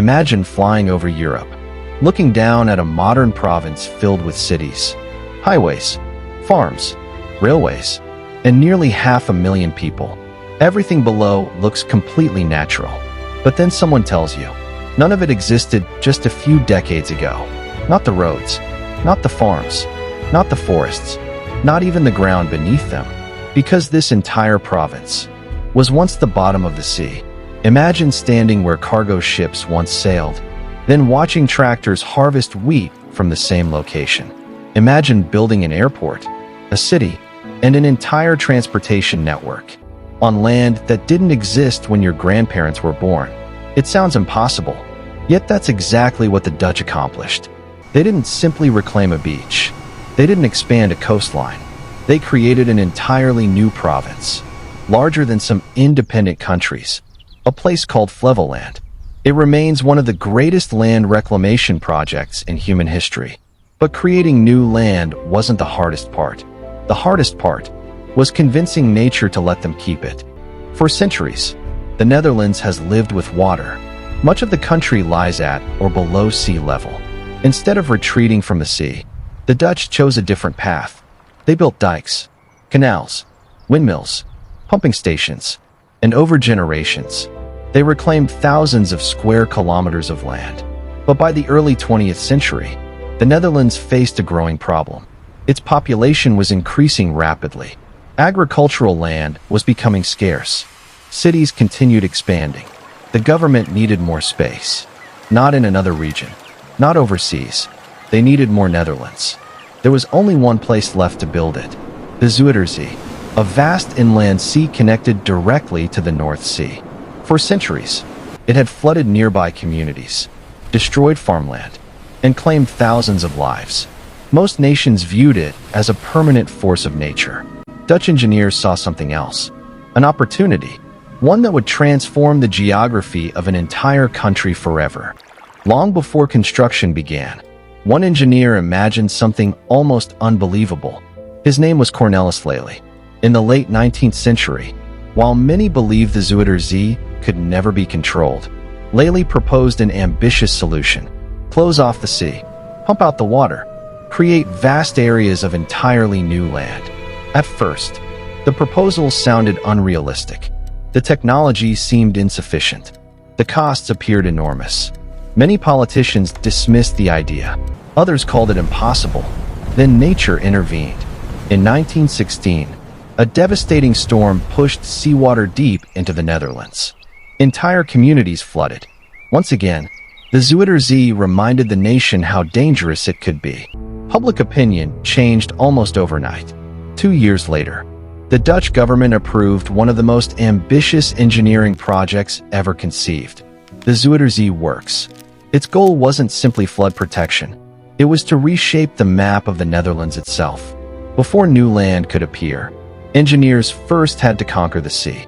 Imagine flying over Europe, looking down at a modern province filled with cities, highways, farms, railways, and nearly 500,000 people. Everything below looks completely natural. But then someone tells you, none of it existed just a few decades ago. Not the roads, not the farms, not the forests, not even the ground beneath them. Because this entire province was once the bottom of the sea. Imagine standing where cargo ships once sailed, then watching tractors harvest wheat from the same location. Imagine building an airport, a city, and an entire transportation network on land that didn't exist when your grandparents were born. It sounds impossible, yet that's exactly what the Dutch accomplished. They didn't simply reclaim a beach. They didn't expand a coastline. They created an entirely new province, larger than some independent countries, a place called Flevoland. It remains one of the greatest land reclamation projects in human history. But creating new land wasn't the hardest part. The hardest part was convincing nature to let them keep it. For centuries, the Netherlands has lived with water. Much of the country lies at or below sea level. Instead of retreating from the sea, the Dutch chose a different path. They built dikes, canals, windmills, pumping stations, and over generations, they reclaimed thousands of square kilometers of land. But by the early 20th century, the Netherlands faced a growing problem. Its population was increasing rapidly. Agricultural land was becoming scarce. Cities continued expanding. The government needed more space. Not in another region, not overseas. They needed more Netherlands. There was only one place left to build it, the Zuiderzee, a vast inland sea connected directly to the North Sea. For centuries, it had flooded nearby communities, destroyed farmland, and claimed thousands of lives. Most nations viewed it as a permanent force of nature. Dutch engineers saw something else, an opportunity, one that would transform the geography of an entire country forever. Long before construction began, one engineer imagined something almost unbelievable. His name was Cornelis Lely. In the late 19th century, while many believed the Zuiderzee could never be controlled, Lely proposed an ambitious solution: close off the sea, pump out the water, create vast areas of entirely new land. At first, the proposal sounded unrealistic. The technology seemed insufficient. The costs appeared enormous. Many politicians dismissed the idea. Others called it impossible. Then nature intervened. In 1916, a devastating storm pushed seawater deep into the Netherlands. Entire communities flooded. Once again, the Zuiderzee reminded the nation how dangerous it could be. Public opinion changed almost overnight. 2 years later, the Dutch government approved one of the most ambitious engineering projects ever conceived, the Zuiderzee Works. Its goal wasn't simply flood protection. It was to reshape the map of the Netherlands itself. Before new land could appear, engineers first had to conquer the sea.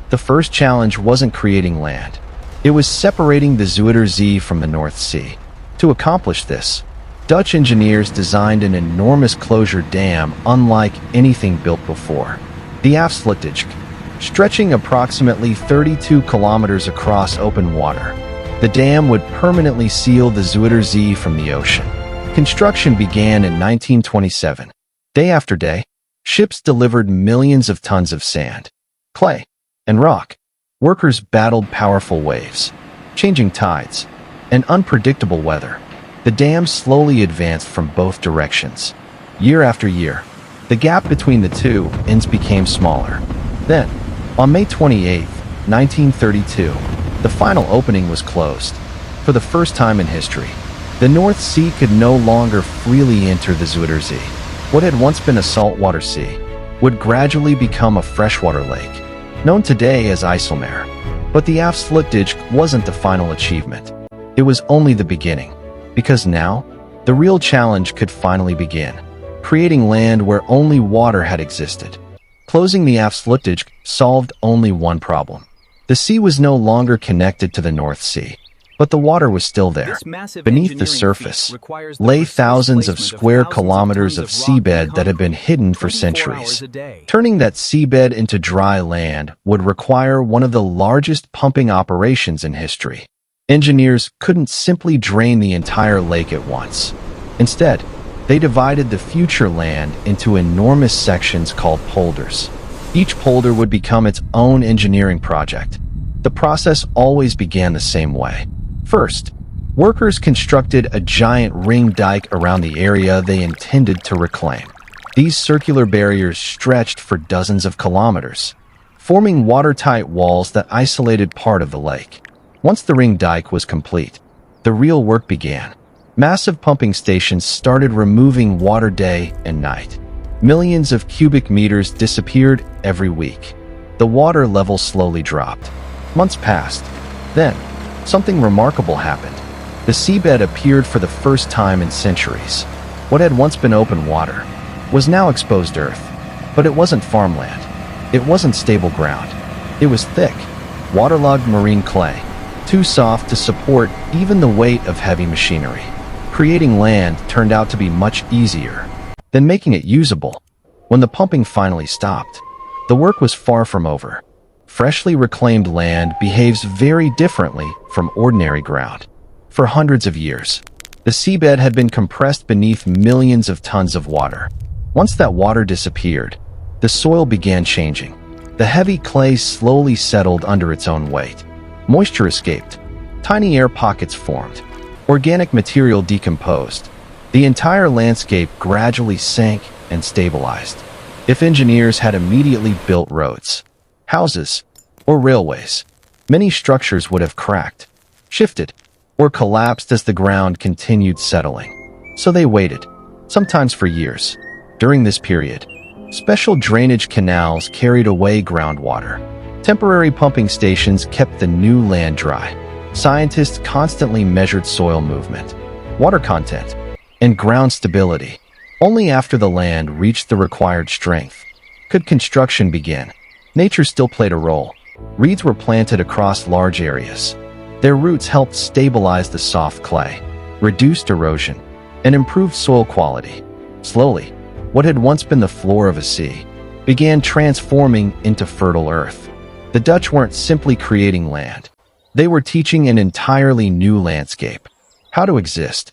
The first challenge wasn't creating land. It was separating the Zuiderzee from the North Sea. To accomplish this, Dutch engineers designed an enormous closure dam unlike anything built before. The Afsluitdijk, stretching approximately 32 kilometers across open water. The dam would permanently seal the Zuiderzee from the ocean. Construction began in 1927. Day after day, ships delivered millions of tons of sand, clay, and rock. Workers battled powerful waves, changing tides, and unpredictable weather. The dam slowly advanced from both directions. Year after year, the gap between the two ends became smaller. Then, on May 28, 1932, the final opening was closed. For the first time in history, the North Sea could no longer freely enter the Zuiderzee. What had once been a saltwater sea would gradually become a freshwater lake, known today as IJsselmeer. But the Afsluitdijk wasn't the final achievement. It was only the beginning, because now, the real challenge could finally begin. Creating land where only water had existed. Closing the Afsluitdijk solved only one problem. The sea was no longer connected to the North Sea, but the water was still there. Beneath the surface lay thousands of square kilometers of seabed that had been hidden for centuries. Turning that seabed into dry land would require one of the largest pumping operations in history. Engineers couldn't simply drain the entire lake at once. Instead, they divided the future land into enormous sections called polders. Each polder would become its own engineering project. The process always began the same way. First, workers constructed a giant ring dike around the area they intended to reclaim. These circular barriers stretched for dozens of kilometers, forming watertight walls that isolated part of the lake. Once the ring dike was complete, the real work began. Massive pumping stations started removing water day and night. Millions of cubic meters disappeared every week. The water level slowly dropped. Months passed. Then, something remarkable happened. The seabed appeared for the first time in centuries. What had once been open water was now exposed earth. But it wasn't farmland. It wasn't stable ground. It was thick, waterlogged marine clay, too soft to support even the weight of heavy machinery. Creating land turned out to be much easier than making it usable. When the pumping finally stopped, the work was far from over. Freshly reclaimed land behaves very differently from ordinary ground. For hundreds of years, the seabed had been compressed beneath millions of tons of water. Once that water disappeared, the soil began changing. The heavy clay slowly settled under its own weight. Moisture escaped. Tiny air pockets formed. Organic material decomposed. The entire landscape gradually sank and stabilized. If engineers had immediately built roads, houses, or railways, many structures would have cracked, shifted, or collapsed as the ground continued settling. So they waited, sometimes for years. During this period, special drainage canals carried away groundwater. Temporary pumping stations kept the new land dry. Scientists constantly measured soil movement, water content, and ground stability. Only after the land reached the required strength could construction begin. Nature still played a role. Reeds were planted across large areas. Their roots helped stabilize the soft clay, reduced erosion, and improved soil quality. Slowly, what had once been the floor of a sea began transforming into fertile earth. The Dutch weren't simply creating land. They were teaching an entirely new landscape, how to exist.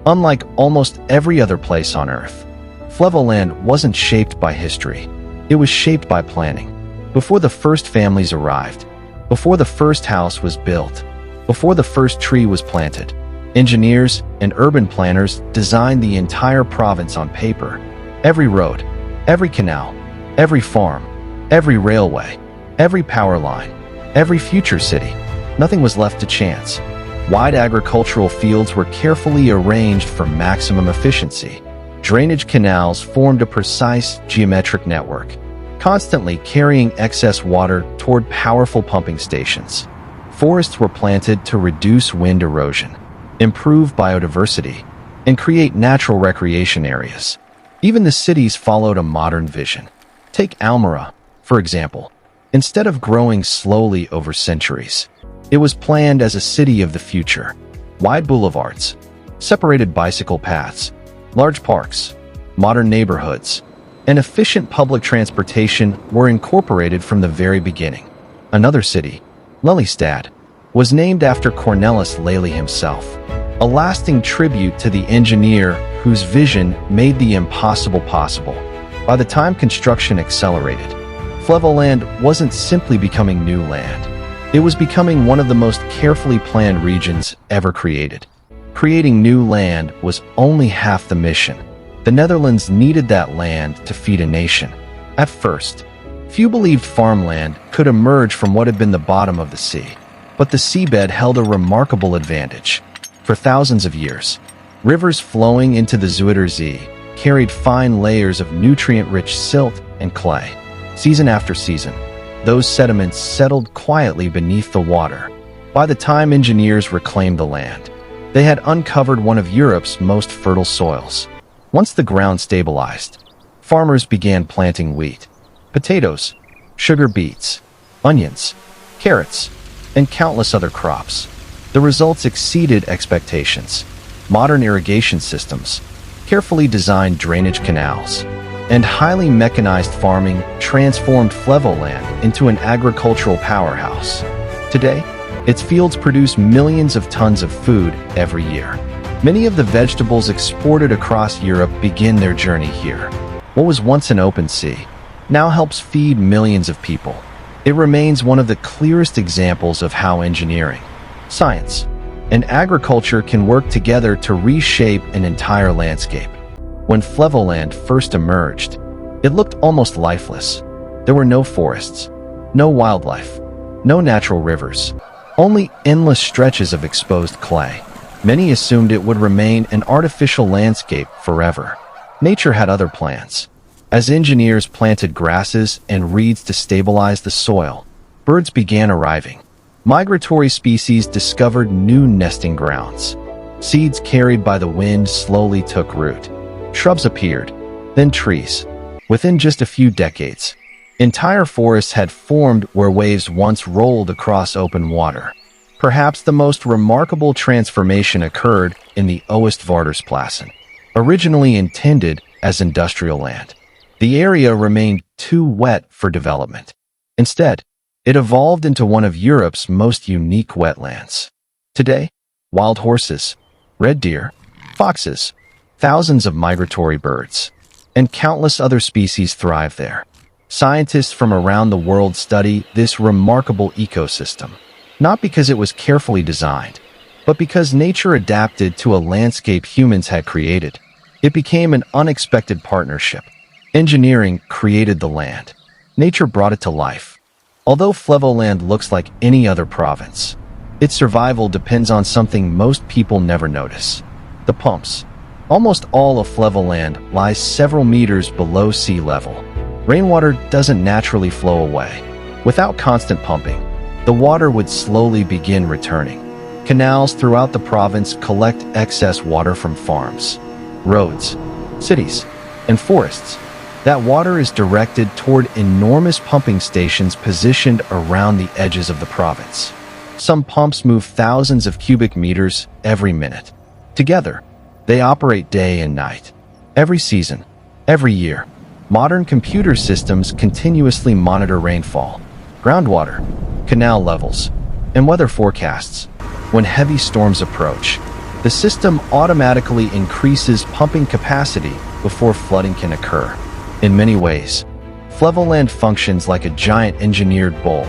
Unlike almost every other place on Earth, Flevoland wasn't shaped by history. It was shaped by planning. Before the first families arrived, before the first house was built, before the first tree was planted, engineers and urban planners designed the entire province on paper. Every road, every canal, every farm, every railway, every power line, every future city. Nothing was left to chance. Wide agricultural fields were carefully arranged for maximum efficiency. Drainage canals formed a precise geometric network, constantly carrying excess water toward powerful pumping stations. Forests were planted to reduce wind erosion, improve biodiversity, and create natural recreation areas. Even the cities followed a modern vision. Take Almere, for example. Instead of growing slowly over centuries, it was planned as a city of the future. Wide boulevards, separated bicycle paths, large parks, modern neighborhoods, and efficient public transportation were incorporated from the very beginning. Another city, Lelystad, was named after Cornelis Lely himself, a lasting tribute to the engineer whose vision made the impossible possible. By the time construction accelerated, Flevoland wasn't simply becoming new land. It was becoming one of the most carefully planned regions ever created. Creating new land was only half the mission. The Netherlands needed that land to feed a nation. At first, few believed farmland could emerge from what had been the bottom of the sea. But the seabed held a remarkable advantage. For thousands of years, rivers flowing into the Zuiderzee carried fine layers of nutrient-rich silt and clay. Season after season, those sediments settled quietly beneath the water. By the time engineers reclaimed the land, they had uncovered one of Europe's most fertile soils. Once the ground stabilized, farmers began planting wheat, potatoes, sugar beets, onions, carrots, and countless other crops. The results exceeded expectations. Modern irrigation systems, carefully designed drainage canals, and highly mechanized farming transformed Flevoland into an agricultural powerhouse. Today, Its fields produce millions of tons of food every year. Many of the vegetables exported across Europe begin their journey here. What was once an open sea now helps feed millions of people. It remains one of the clearest examples of how engineering, science, and agriculture can work together to reshape an entire landscape. When Flevoland first emerged, it looked almost lifeless. There were no forests, no wildlife, no natural rivers, only endless stretches of exposed clay. Many assumed it would remain an artificial landscape forever. Nature had other plans. As engineers planted grasses and reeds to stabilize the soil, birds began arriving. Migratory species discovered new nesting grounds. Seeds carried by the wind slowly took root. Shrubs appeared, then trees. Within just a few decades, entire forests had formed where waves once rolled across open water. Perhaps the most remarkable transformation occurred in the Oostvaardersplassen. Originally intended as industrial land, the area remained too wet for development. Instead, it evolved into one of Europe's most unique wetlands. Today, wild horses, red deer, foxes, thousands of migratory birds, and countless other species thrive there. Scientists from around the world study this remarkable ecosystem, not because it was carefully designed, but because nature adapted to a landscape humans had created. It became an unexpected partnership. Engineering created the land. Nature brought it to life. Although Flevoland looks like any other province, its survival depends on something most people never notice: the pumps. Almost all of Flevoland lies several meters below sea level. Rainwater doesn't naturally flow away. Without constant pumping, the water would slowly begin returning. Canals throughout the province collect excess water from farms, roads, cities, and forests. That water is directed toward enormous pumping stations positioned around the edges of the province. Some pumps move thousands of cubic meters every minute. Together, they operate day and night. Every season, every year, modern computer systems continuously monitor rainfall, groundwater, canal levels, and weather forecasts. When heavy storms approach, the system automatically increases pumping capacity before flooding can occur. In many ways, Flevoland functions like a giant engineered bowl.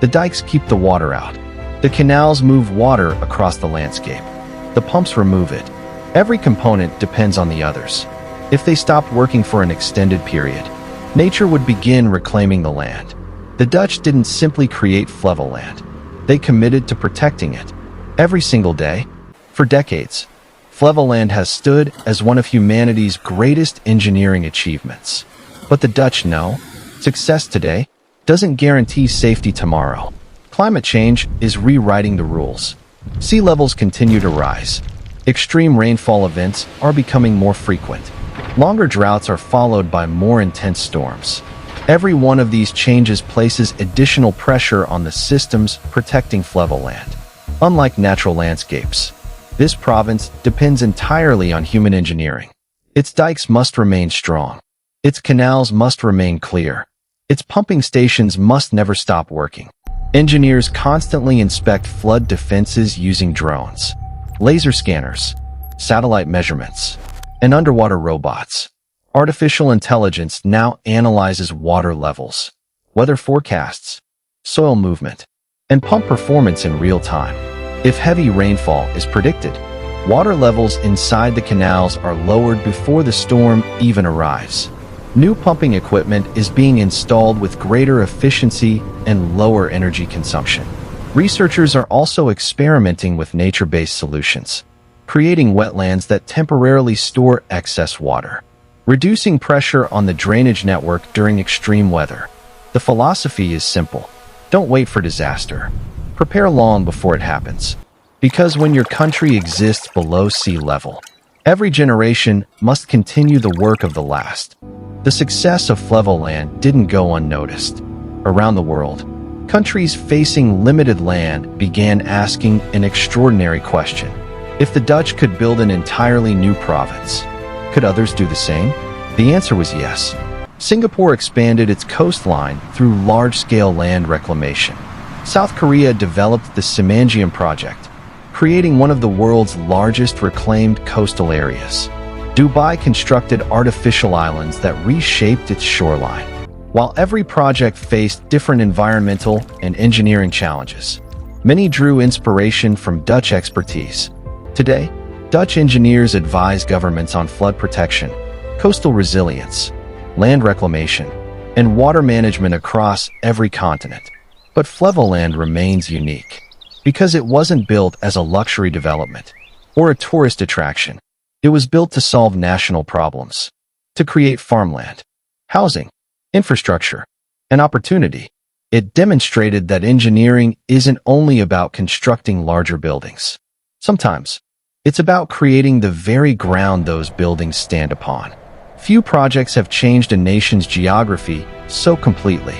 The dikes keep the water out. The canals move water across the landscape. The pumps remove it. Every component depends on the others. If they stopped working for an extended period, nature would begin reclaiming the land. The Dutch didn't simply create Flevoland. They committed to protecting it. Every single day, for decades, Flevoland has stood as one of humanity's greatest engineering achievements. But the Dutch know, success today doesn't guarantee safety tomorrow. Climate change is rewriting the rules. Sea levels continue to rise. Extreme rainfall events are becoming more frequent. Longer droughts are followed by more intense storms. Every one of these changes places additional pressure on the systems protecting Flevoland. Unlike natural landscapes, this province depends entirely on human engineering. Its dikes must remain strong. Its canals must remain clear. Its pumping stations must never stop working. Engineers constantly inspect flood defenses using drones, laser scanners, satellite measurements, and underwater robots. Artificial intelligence now analyzes water levels, weather forecasts, soil movement, and pump performance in real time. If heavy rainfall is predicted, water levels inside the canals are lowered before the storm even arrives. New pumping equipment is being installed with greater efficiency and lower energy consumption. Researchers are also experimenting with nature-based solutions, creating wetlands that temporarily store excess water, reducing pressure on the drainage network during extreme weather. The philosophy is simple: don't wait for disaster. Prepare long before it happens. Because when your country exists below sea level, every generation must continue the work of the last. The success of Flevoland didn't go unnoticed. Around the world, countries facing limited land began asking an extraordinary question. If the Dutch could build an entirely new province, could others do the same? The answer was yes. Singapore expanded its coastline through large-scale land reclamation. South Korea developed the Simanjium project, creating one of the world's largest reclaimed coastal areas. Dubai constructed artificial islands that reshaped its shoreline. While every project faced different environmental and engineering challenges, many drew inspiration from Dutch expertise. Today, Dutch engineers advise governments on flood protection, coastal resilience, land reclamation, and water management across every continent. But Flevoland remains unique because it wasn't built as a luxury development or a tourist attraction. It was built to solve national problems, to create farmland, housing, infrastructure, and opportunity. It demonstrated that engineering isn't only about constructing larger buildings. Sometimes, it's about creating the very ground those buildings stand upon. Few projects have changed a nation's geography so completely.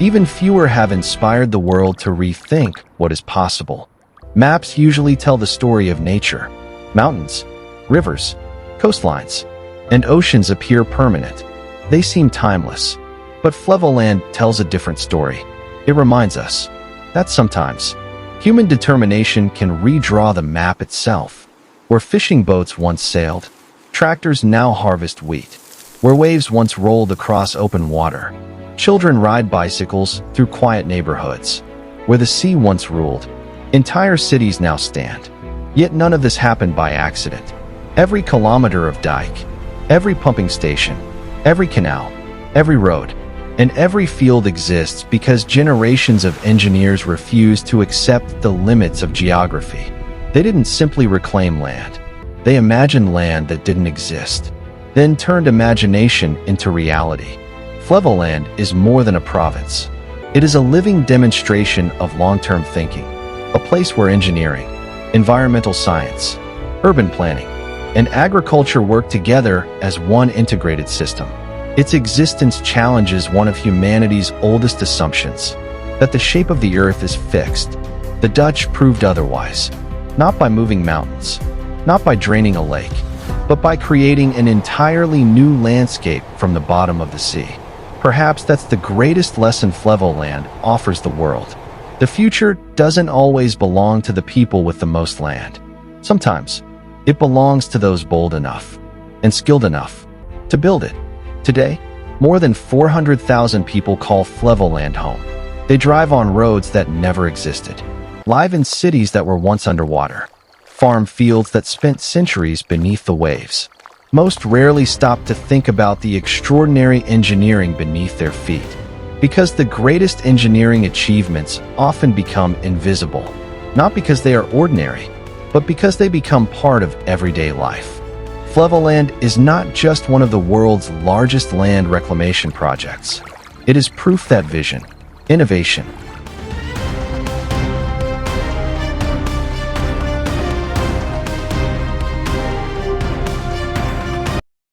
Even fewer have inspired the world to rethink what is possible. Maps usually tell the story of nature. Mountains, rivers, coastlines, and oceans appear permanent. They seem timeless. But Flevoland tells a different story. It reminds us that sometimes human determination can redraw the map itself. Where fishing boats once sailed, tractors now harvest wheat. Where waves once rolled across open water, children ride bicycles through quiet neighborhoods. Where the sea once ruled, entire cities now stand. Yet none of this happened by accident. Every kilometer of dike, every pumping station, every canal, every road, and every field exists because generations of engineers refused to accept the limits of geography. They didn't simply reclaim land. They imagined land that didn't exist, then turned imagination into reality. Flevoland is more than a province. It is a living demonstration of long-term thinking, a place where engineering, environmental science, urban planning, and agriculture work together as one integrated system. Its existence challenges one of humanity's oldest assumptions, that the shape of the earth is fixed. The Dutch proved otherwise, not by moving mountains, not by draining a lake, but by creating an entirely new landscape from the bottom of the sea. Perhaps that's the greatest lesson Flevoland offers the world. The future doesn't always belong to the people with the most land. Sometimes, it belongs to those bold enough and skilled enough to build it. Today, more than 400,000 people call Flevoland home. They drive on roads that never existed, live in cities that were once underwater, farm fields that spent centuries beneath the waves. Most rarely stop to think about the extraordinary engineering beneath their feet, because the greatest engineering achievements often become invisible, not because they are ordinary, but because they become part of everyday life. Flevoland is not just one of the world's largest land reclamation projects. It is proof that vision, innovation,